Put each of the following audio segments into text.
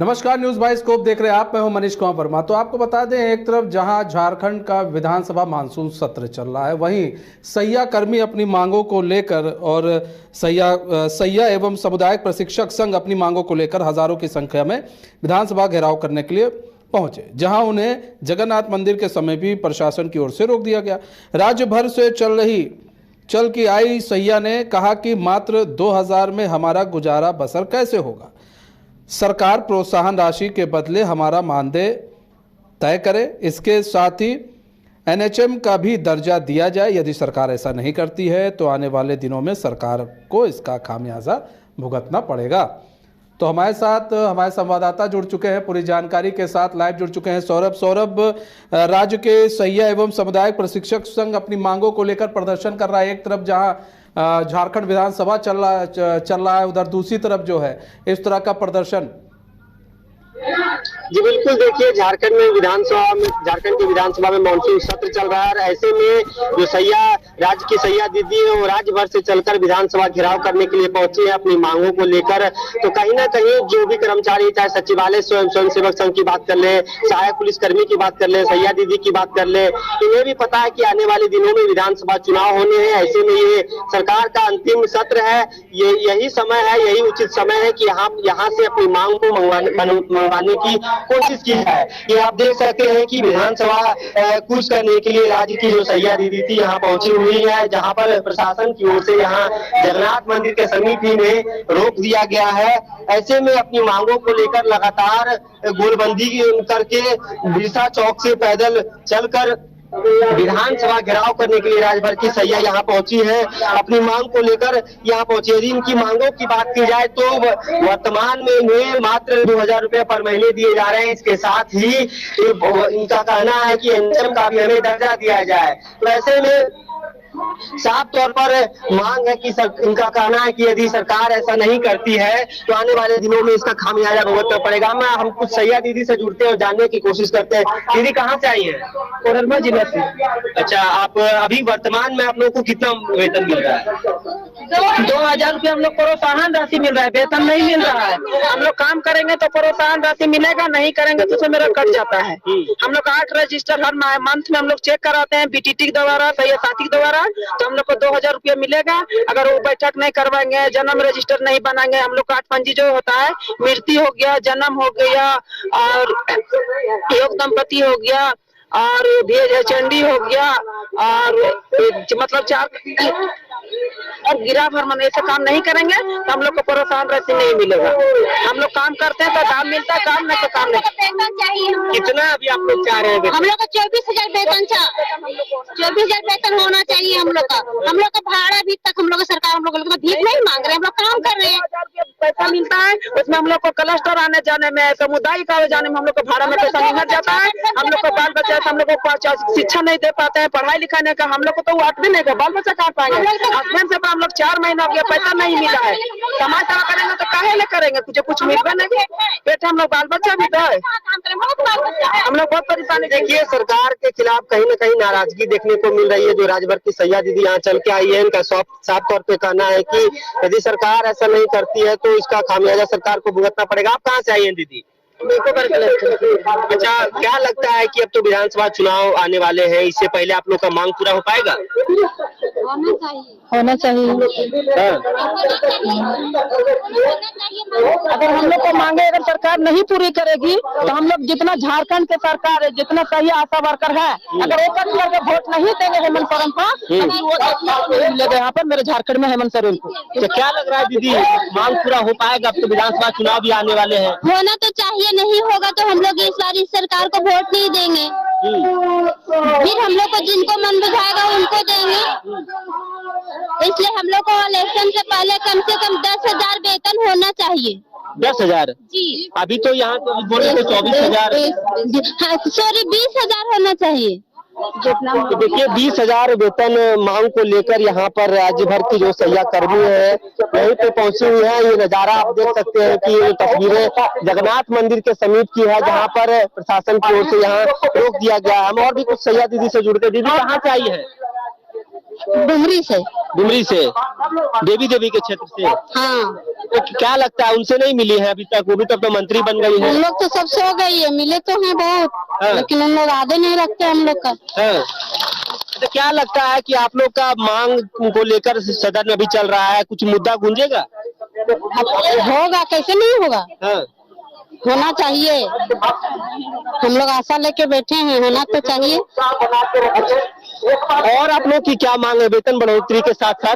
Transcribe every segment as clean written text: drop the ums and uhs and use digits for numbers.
नमस्कार, news bye scope देख रहे हैं आप। मैं हूं मनीष कुमार वर्मा। तो आपको बता दें, एक तरफ जहां झारखंड का विधानसभा मानसून सत्र चल रहा है, वहीं सैया कर्मी अपनी मांगों को लेकर और सैया एवं सामुदायिक प्रशिक्षक संघ अपनी मांगों को लेकर हजारों की संख्या में विधानसभा घेराव करने के लिए पहुंचे, जहां उन्हें जगन्नाथ मंदिर के समय भी प्रशासन की ओर से रोक दिया गया। राज्य भर से चल की आई सैया ने कहा कि मात्र 2000 में हमारा गुजारा बसर कैसे होगा। सरकार प्रोत्साहन राशि के बदले हमारा मानदेय तय करे, इसके साथ ही एनएचएम का भी दर्जा दिया जाए। यदि सरकार ऐसा नहीं करती है तो आने वाले दिनों में सरकार को इसका खामियाजा भुगतना पड़ेगा। तो हमारे साथ हमारे संवाददाता जुड़ चुके हैं, पूरी जानकारी के साथ लाइव जुड़ चुके हैं सौरभ। राज्य के सैया एवं सामुदायिक प्रशिक्षक संघ अपनी मांगों को लेकर प्रदर्शन कर रहा है। एक तरफ जहां झारखंड विधानसभा चल रहा है, उधर दूसरी तरफ जो है इस तरह का प्रदर्शन। जी बिल्कुल, देखिए झारखंड की विधानसभा में मानसून सत्र चल रहा है। ऐसे में जो राज्य की सैया दीदी है वो राज्य भर से चलकर विधानसभा घेराव करने के लिए पहुंचे हैं अपनी मांगों को लेकर। तो कहीं ना कहीं जो भी कर्मचारी, चाहे सचिवालय स्वयं सेवक संघ की बात कर ले, सहायक पुलिसकर्मी की बात कर ले, सैया दीदी की बात कर ले, इन्हें भी पता है कि आने वाले दिनों में विधानसभा चुनाव होने हैं। ऐसे में ये सरकार का अंतिम सत्र है, यही समय है, यही उचित समय है कि यहाँ से अपनी मांग को मंगवाने की कोशिश की है। ये आप देख सकते हैं कि विधानसभा कूच करने के लिए राज्य की जो सैया दीदी थी यहाँ पहुंची हुई है, जहां पर प्रशासन की ओर से यहाँ जगन्नाथ मंदिर के समीप ही में रोक दिया गया है। ऐसे में अपनी मांगों को लेकर लगातार गोलबंदी करके बिरसा चौक से पैदल चलकर विधानसभा घेराव करने के लिए राज्य भर की सैया यहाँ पहुंची है, अपनी मांग को लेकर यहाँ पहुंची है। इनकी मांगों की बात की जाए तो वर्तमान में इन्हें मात्र 2000 रुपए पर महीने दिए जा रहे हैं। इसके साथ ही इनका कहना है कि एनएचएम का भी हमें दर्जा दिया जाए। तो ऐसे में साफ तौर पर मांग है कि इनका कहना है कि यदि सरकार ऐसा नहीं करती है तो आने वाले दिनों में इसका खामियाजा भुगतना पड़ेगा। हम कुछ सैया दीदी से जुड़ते हैं और जानने की कोशिश करते हैं। दीदी कहाँ से आई है? कोडरमा जिला से। अच्छा, आप अभी वर्तमान में आप लोग को कितना वेतन मिल रहा है? 2000 रुपये हम लोग प्रोत्साहन राशि मिल रहा है, वेतन नहीं मिल रहा है। हम लोग काम करेंगे तो प्रोत्साहन राशि मिलेगा, नहीं करेंगे तो मेरा कट जाता है। हम लोग 8 रजिस्टर हर मंथ में हम लोग चेक कराते हैं बीटीटी के द्वारा, सैया साथी के द्वारा, तो हम लोग को 2000 रुपये मिलेगा। अगर वो बैठक नहीं करवाएंगे, जन्म रजिस्टर नहीं बनाएंगे, हम लोग का 8 पंजी जो होता है, मृत्यु हो गया, जन्म हो गया और योग दंपति हो गया और चंडी हो गया और मतलब 4 और गिरा भरमन, ऐसे काम नहीं करेंगे तो हम लोग को प्रोत्साहन राशि नहीं मिलेगा। हम लोग काम करते हैं तो काम मिलता है, काम नहीं तो काम नहीं। कितना अभी आप लोग चाह रहे हैं? हम लोग का 24,000 वेतन 24,000 वेतन होना चाहिए। हम लोग का भाड़ा अभी तक हम लोग सरकार हम लोग भीख नहीं मांग रहे, हम लोग काम कर रहे हैं। पैसा मिलता है उसमें हम लोग को क्लस्टर आने जाने में, सामुदायिक आने जाने में हम लोग को भाड़ा में पैसा निकल जाता है। हम लोग को बाल बच्चा हम लोग को शिक्षा नहीं दे पाते हैं, पढ़ाई लिखाई नहीं का हम लोग को तो 8 भी नहीं का बाल बच्चा कहाँ पाएंगे। हस्बैंड से हम लोग 4 महीना हो गया, पैसा नहीं मिला है। समाज सेवा करेंगे तो काहे ले करेंगे, कुछ मिलबे नहीं। पेट हम लोग बाल बच्चा भी दे, हम लोग बहुत परेशानी। देखिए, सरकार के खिलाफ कहीं ना कहीं नाराजगी देखने को मिल रही है। जो राज्य भर की सैया दीदी यहाँ चल के आई है, इनका साफ तौर पे कहना है कि यदि सरकार ऐसा नहीं करती है तो इसका खामियाजा सरकार को भुगतना पड़ेगा। आप कहाँ से आई हैं दीदी? अच्छा, क्या लगता है कि अब तो विधानसभा चुनाव आने वाले हैं, इससे पहले आप लोग का मांग पूरा हो पाएगा? होना चाहिए। अगर हम लोग को मांगे अगर सरकार नहीं पूरी करेगी तो हम लोग जितना झारखंड के सरकार है, जितना सही आशा वर्कर है, अगर वो कट करके वोट नहीं देंगे हेमंत सोरेन को मिलेगा यहाँ पर मेरे झारखंड में हेमंत सोरेन को। तो क्या लग रहा है दीदी, मांग पूरा हो पाएगा? अब तो विधानसभा चुनाव भी आने वाले हैं। होना तो चाहिए, नहीं होगा तो हम लोग इस बार इस सरकार को वोट नहीं देंगे। फिर हम लोग को जिनको मन बुझाएगा उनको देंगे। इसलिए हम लोग को इलेक्शन से पहले कम से कम 10,000 वेतन होना चाहिए। 10,000 जी। अभी तो यहाँ तो बोल रहे थे 24,000। सॉरी, 20,000 होना चाहिए। तो देखिए, 20,000 वेतन मांग को लेकर यहाँ पर राज्य भर की जो सैया कर्मी है यहीं पे पहुंची हुई है। ये नजारा आप देख सकते हैं कि ये तस्वीरें जगन्नाथ मंदिर के समीप की है, जहाँ पर प्रशासन की ओर से यहाँ रोक दिया गया है। हम और भी कुछ सैया दीदी से जुड़ते। दीदी कहाँ से आई है? डुमरी से। डुमरी से, देवी के क्षेत्र से। हाँ। तो क्या लगता है उनसे नहीं मिली है अभी तक? वो भी तो मंत्री बन गई है। हम लोग तो सबसे हो गई है, मिले तो हैं बहुत। हाँ। लेकिन उन लोग आधे नहीं रखते हम लोग का। हाँ। तो क्या लगता है कि आप लोग का मांग को लेकर सदन में भी चल रहा है, कुछ मुद्दा गूंजेगा? होगा, कैसे नहीं होगा? हाँ। होना चाहिए। हम लोग आशा लेके बैठे हैं, होना तो चाहिए। और आप लोग की क्या मांग है वेतन बढ़ोतरी के साथ साथ?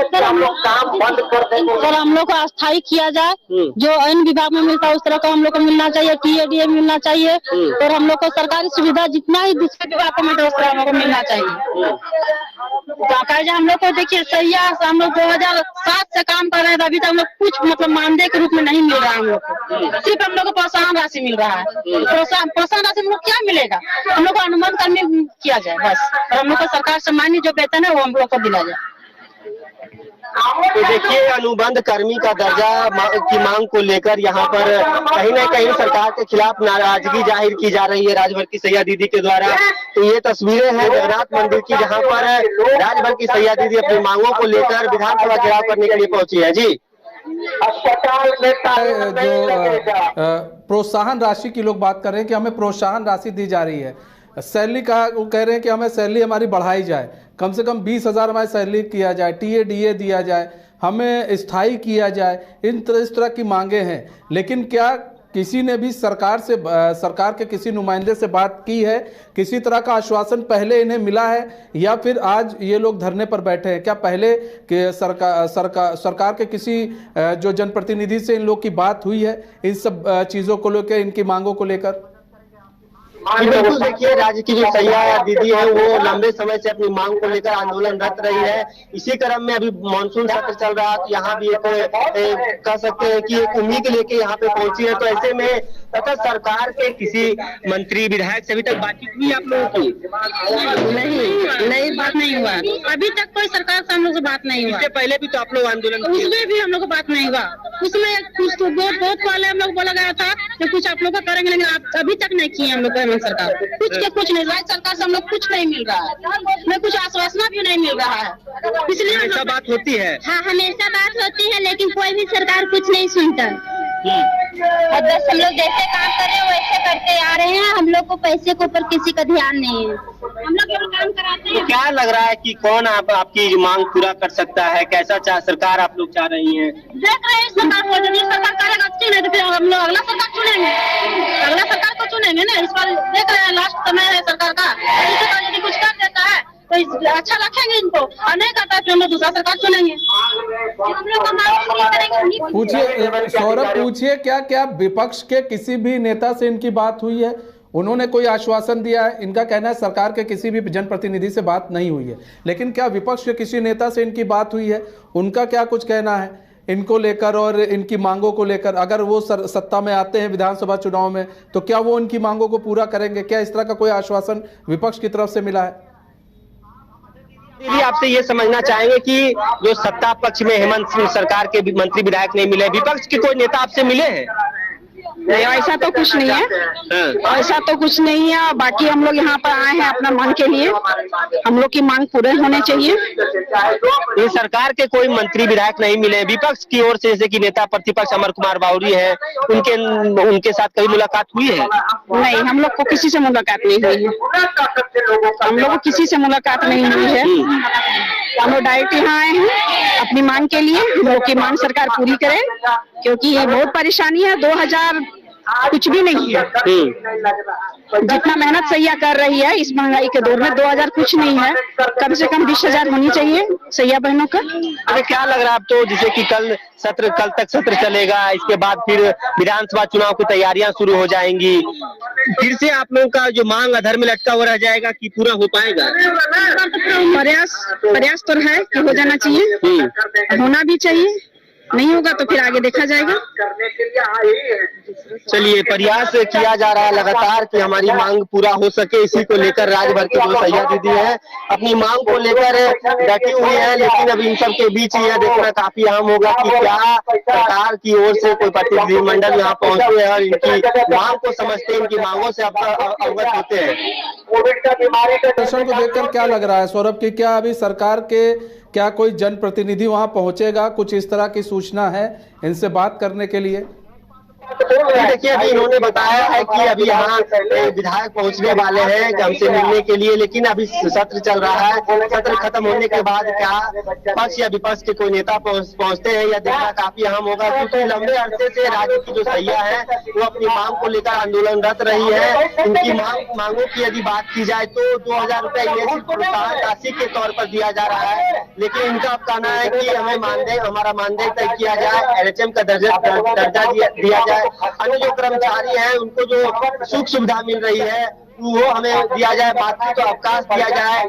सर हम लोग काम बंद कर देंगे। सर हम लोग को अस्थायी किया जाए, जो अन्य विभाग में मिलता है उस तरह का हम लोग को मिलना चाहिए, TADA मिलना चाहिए। और हम लोग को सरकारी सुविधा जितना ही दूसरे विभाग को मिलता है उस तरह हम लोग को मिलना चाहिए। हम लोग को देखिए सैया हम लोग 2007 से काम कर रहे हैं, अभी तक हम लोग कुछ मतलब मानदेय के रूप में नहीं मिल रहा है। हम लोग को सिर्फ हम लोग को प्रोत्साहन राशि मिल रहा है। प्रोत्साहन राशि हम लोग क्या मिलेगा? हम लोग को अनुबंध कर्मी किया जाए बस, और हम लोग को सरकार से मान्य जो वेतन है वो हम लोग को दिला जाए। तो देखिए, अनुबंध कर्मी का दर्जा की मांग को लेकर यहाँ पर कहीं न कहीं सरकार के खिलाफ नाराजगी जाहिर की जा रही है राजभर की सैया दीदी के द्वारा। तो ये तस्वीरें हैं जगन्नाथ मंदिर की, जहाँ पर राजभर की सैया दीदी अपनी मांगों को लेकर विधानसभा घेराव करने के लिए पहुंची है। जी, जो प्रोत्साहन राशि की लोग बात कर रहे हैं कि हमें प्रोत्साहन राशि दी जा रही है, सैलरी का वो कह रहे हैं कि हमें सैलरी हमारी बढ़ाई जाए, कम से कम 20,000 हमारी सैलरी किया जाए, TADA दिया जाए, हमें स्थायी किया जाए, इस तरह की मांगे हैं। लेकिन क्या किसी ने भी सरकार के किसी नुमाइंदे से बात की है? किसी तरह का आश्वासन पहले इन्हें मिला है या फिर आज ये लोग धरने पर बैठे हैं? क्या पहले के सरकार के किसी जो जनप्रतिनिधि से इन लोग की बात हुई है इन सब चीज़ों को लेकर, इनकी मांगों को लेकर? बिल्कुल, देखिए राज्य की जो सैया दीदी है वो लंबे समय से अपनी मांग को लेकर आंदोलनरत रही है। इसी क्रम में अभी मानसून सत्र चल रहा है, तो यहाँ भी एक कह सकते हैं कि एक उम्मीद लेके यहाँ पे पहुंची है। तो ऐसे में तथा सरकार के किसी मंत्री विधायक से अभी तक बातचीत हुई आप लोगों की? नहीं, बात नहीं हुआ अभी तक। कोई सरकार से हम लोग से बात नहीं हुआ। इससे पहले भी तो आप लोग आंदोलन, उसमें भी हम लोग को बात नहीं हुआ। उसमें कुछ तो बहुत पहले हम लोग बोला गया था कि कुछ आप लोग का करेंगे, लेकिन आप अभी तक नहीं किए हम लोग सरकार। कुछ नहीं, राज्य सरकार से हम लोग कुछ नहीं मिल रहा है, हमें कुछ आश्वासन भी नहीं मिल रहा है। इसलिए हमेशा बात होती है। हाँ, हमेशा बात होती है, लेकिन कोई भी सरकार कुछ नहीं सुनता। और बस हम लोग जैसे काम कर रहे हैं वैसे करते आ रहे हैं। हम लोग को पैसे के ऊपर किसी का ध्यान नहीं है, हम लोग केवल काम कराते हैं। तो क्या लग रहा है कि कौन आपकी मांग पूरा कर सकता है? कैसा सरकार आप लोग चाह रही हैं? देख रहे हैं सरकार को, यदि सरकार करेगा अच्छी नहीं तो फिर हम लोग अगला सरकार चुनेंगे, अगला सरकार को चुनेंगे ना। इस बार देख रहे हैं लास्ट समय है सरकार का, यदि कुछ कर देता है तो अच्छा रखेंगे इनको, और नहीं करता है फिर हम लोग दूसरा सरकार चुनेंगे। हम लोग का मांग नहीं करेंगे। पूछिए सौरभ, पूछिए क्या विपक्ष के किसी भी नेता से इनकी बात हुई है? उन्होंने कोई आश्वासन दिया है? इनका कहना है सरकार के किसी भी जनप्रतिनिधि से बात नहीं हुई है, लेकिन क्या विपक्ष के किसी नेता से इनकी बात हुई है? उनका क्या कुछ कहना है इनको लेकर और इनकी मांगों को लेकर? अगर वो सत्ता में आते हैं विधानसभा चुनाव में तो क्या वो उनकी मांगों को पूरा करेंगे? क्या इस तरह का कोई आश्वासन विपक्ष की तरफ से मिला है? दीदी, आपसे ये समझना चाहेंगे कि जो सत्ता पक्ष में हेमंत सरकार के मंत्री विधायक नहीं मिले, विपक्ष के कोई नेता आपसे मिले हैं? नहीं, ऐसा तो कुछ नहीं है, ऐसा तो कुछ नहीं है। बाकी हम लोग यहाँ पर आए हैं अपना मांग के लिए, हम लोग की मांग पूरे होने चाहिए। ये सरकार के कोई मंत्री विधायक नहीं मिले विपक्ष की ओर से, जैसे कि नेता प्रतिपक्ष अमर कुमार बावरी है, उनके साथ कभी मुलाकात हुई है? नहीं, हम लोग को किसी से मुलाकात नहीं हुई है, हम लोग को किसी से मुलाकात नहीं हुई है। हम लोग डायरेक्ट यहाँ आए हैं अपनी मांग के लिए। हम लोग की मांग सरकार पूरी करे, क्योंकि बहुत परेशानी है। 2000 कुछ भी नहीं है, जितना मेहनत सैया कर रही है इस महंगाई के दौर में 2000 कुछ नहीं है। कम से कम 20,000 होनी चाहिए सैया बहनों का। अरे क्या लग रहा है आप तो, जैसे कि कल तक सत्र चलेगा, इसके बाद फिर विधानसभा चुनाव की तैयारियां शुरू हो जाएंगी, फिर से आप लोगों का जो मांग अधर में लटका हुआ रह जाएगा कि पूरा हो पाएगा? प्रयास तो है कि हो जाना चाहिए, होना भी चाहिए। नहीं होगा तो फिर आगे देखा जाएगा। चलिए, प्रयास किया जा रहा है लगातार कि हमारी मांग पूरा हो सके। इसी को लेकर राज्य भर के जो सैया दीदी है अपनी मांग को लेकर डटी हुई है, लेकिन अब इन सब के बीच यह देखना काफी अहम होगा कि क्या सरकार की ओर से कोई प्रतिनिधिमंडल यहाँ पहुंचे हैं और इनकी मांग को समझते हैं, इनकी मांगों से अवगत होते हैं। कोविड का बीमारी का प्रदर्शन को देखकर क्या लग रहा है सौरभ की क्या अभी सरकार के क्या कोई जनप्रतिनिधि वहां पहुंचेगा, कुछ इस तरह की सूचना है इनसे बात करने के लिए? देखिए अभी इन्होंने बताया है कि अभी यहाँ विधायक पहुंचने वाले हैं हमसे मिलने के लिए, लेकिन अभी सत्र चल रहा है। सत्र खत्म होने के बाद क्या पक्ष या विपक्ष के कोई नेता पहुंचते हैं या देखना काफी अहम होगा, क्योंकि लंबे अरसे से राज्य की जो सैया है वो अपनी मांग को लेकर आंदोलनरत रही है। इनकी मांगों की यदि बात की जाए तो 2000 रुपए प्रोत्साहन राशि के तौर पर दिया जा रहा है, लेकिन इनका अब कहना है कि हमें हमारा मानदेय तय किया जाए, LHM का दर्जा दिया जाए, अन्य जो कर्मचारी हैं उनको जो सुख सुविधा मिल रही है वो हमें दिया जाए, बाकी तो अवकाश दिया जाए।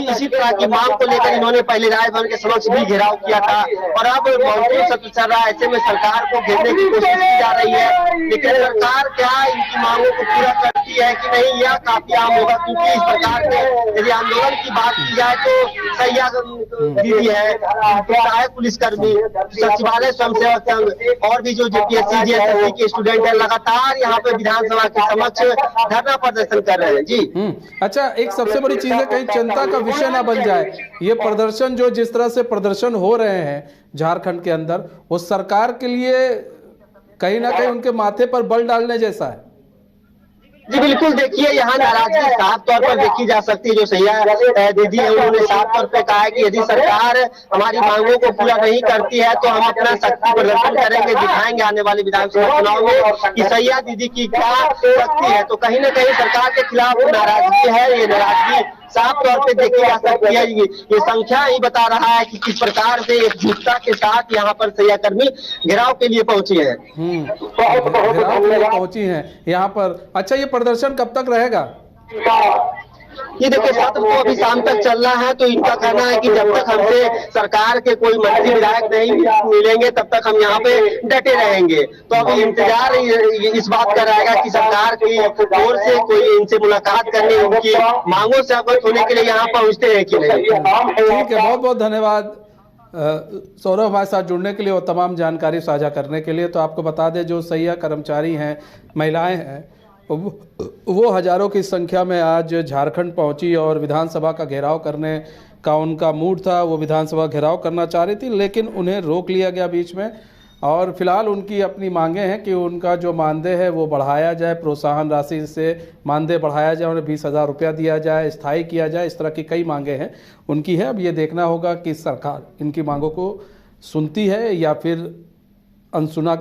इसी तरह की मांग को लेकर इन्होंने पहले राजभवन के समक्ष भी घेराव किया था और अब मॉनसून सत्र चल रहा है, ऐसे में सरकार को घेरने की कोशिश की जा रही है, लेकिन सरकार क्या इनकी मांगों को पूरा करती है कि नहीं यह काफी आम होगा, क्योंकि इस प्रकार के यदि आंदोलन की बात की जाए तो सैया दीदी है, सहायक पुलिसकर्मी, सचिवालय स्वयंसेवक संघ और भी जो JPSC JSSC के स्टूडेंट है लगातार यहाँ पे विधानसभा के समक्ष धरना प्रदर्शन कर रहे हैं। जी अच्छा, एक सबसे बड़ी चीज है कहीं चिंता का विषय ना बन जाए ये प्रदर्शन, जो जिस तरह से प्रदर्शन हो रहे हैं झारखंड के अंदर, वो सरकार के लिए कहीं ना कहीं उनके माथे पर बल डालने जैसा है। जी बिल्कुल, देखिए यहाँ नाराजगी साफ तौर पर देखी जा सकती है। जो सैया दीदी है उन्होंने साफ तौर पे कहा है कि यदि सरकार हमारी मांगों को पूरा नहीं करती है तो हम अपना शक्ति प्रदर्शन करेंगे, दिखाएंगे आने वाले विधानसभा चुनाव में कि सैया दीदी की क्या शक्ति है। तो कहीं ना कहीं सरकार के खिलाफ नाराजगी है, ये नाराजगी साफ तौर पे देखी जा सकती है। ये संख्या ही बता रहा है कि किस प्रकार से एकजुटता के साथ यहाँ पर सैया कर्मी घेराव के लिए पहुंचे हैं। घेराव के लिए पहुंची हैं यहाँ पर। अच्छा, ये प्रदर्शन कब तक रहेगा? ये देखिए सत्र तो अभी शाम तक चल रहा है, तो इनका कहना है कि जब तक हमसे सरकार के कोई मंत्री विधायक नहीं मिलेंगे तब तक हम यहाँ पे डटे रहेंगे। तो अभी इंतजार इस बात का रहेगा कि सरकार की ओर से कोई इनसे मुलाकात करने, उनकी मांगों से अवगत होने के लिए यहाँ पहुँचते हैं कि नहीं। ठीक है, बहुत बहुत धन्यवाद सौरभ हमारे साथ जुड़ने के लिए और तमाम जानकारी साझा करने के लिए। तो आपको बता दें जो सैया कर्मचारी हैं, महिलाएं हैं, वो हजारों की संख्या में आज झारखंड पहुंची और विधानसभा का घेराव करने का उनका मूड था। वो विधानसभा घेराव करना चाह रही थी, लेकिन उन्हें रोक लिया गया बीच में। और फिलहाल उनकी अपनी मांगें हैं कि उनका जो मानदेय है वो बढ़ाया जाए, प्रोत्साहन राशि से मानदेय बढ़ाया जाए, उन्हें 20,000 रुपया दिया जाए, स्थायी किया जाए। इस तरह की कई मांगें हैं उनकी है। अब ये देखना होगा कि सरकार इनकी मांगों को सुनती है या फिर अनसुना